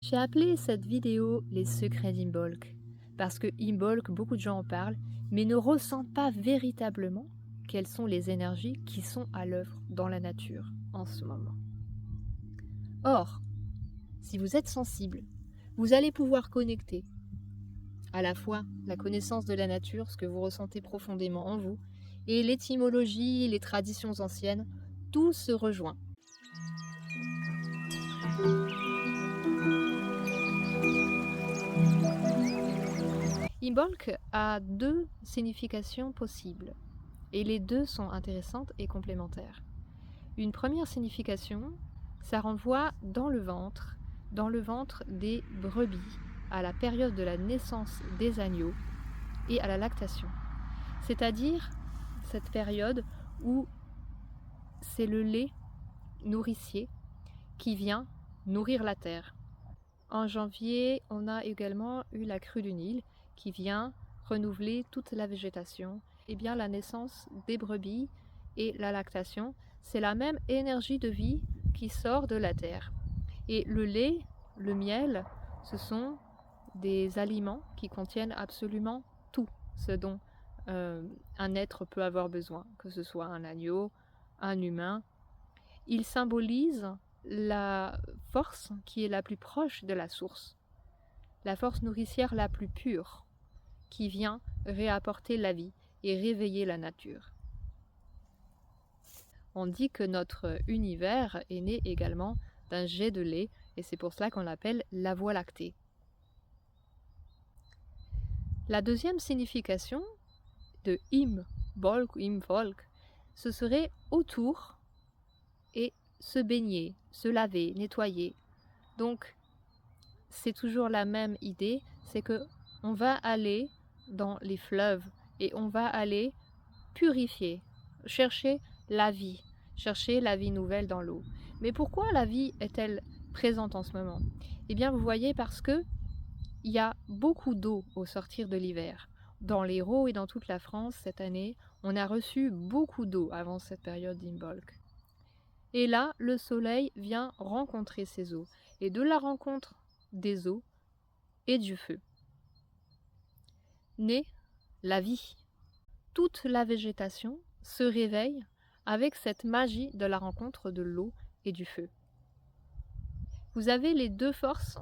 J'ai appelé cette vidéo les secrets d'Imbolc parce que Imbolc, beaucoup de gens en parlent, mais ne ressentent pas véritablement quelles sont les énergies qui sont à l'œuvre dans la nature en ce moment. Or, si vous êtes sensible, vous allez pouvoir connecter à la fois la connaissance de la nature, ce que vous ressentez profondément en vous, et l'étymologie, les traditions anciennes, tout se rejoint. Imbolc a deux significations possibles, et les deux sont intéressantes et complémentaires. Une première signification, ça renvoie dans le ventre des brebis, à la période de la naissance des agneaux et à la lactation. C'est-à-dire cette période où c'est le lait nourricier qui vient nourrir la terre. En janvier, on a également eu la crue du Nil qui vient renouveler toute la végétation. Et bien la naissance des brebis et la lactation, c'est la même énergie de vie qui sort de la terre. Et le lait, le miel, ce sont des aliments qui contiennent absolument tout ce dont un être peut avoir besoin, que ce soit un agneau, un humain. Ils symbolisent la force qui est la plus proche de la source, la force nourricière la plus pure, qui vient réapporter la vie et réveiller la nature. On dit que notre univers est né également d'un jet de lait, et c'est pour cela qu'on l'appelle la Voie lactée. La deuxième signification de Imbolc ou Imvolc, ce serait autour et se baigner, se laver, nettoyer. Donc, c'est toujours la même idée, c'est que on va aller dans les fleuves et on va aller purifier, chercher la vie nouvelle dans l'eau. Mais pourquoi la vie est-elle présente en ce moment? Eh bien, vous voyez, parce que il y a beaucoup d'eau au sortir de l'hiver. Dans l'Hérault et dans toute la France, cette année, on a reçu beaucoup d'eau avant cette période d'Imbolc. Et là, le soleil vient rencontrer ces eaux. Et de la rencontre des eaux et du feu naît la vie. Toute la végétation se réveille avec cette magie de la rencontre de l'eau et du feu. Vous avez les deux forces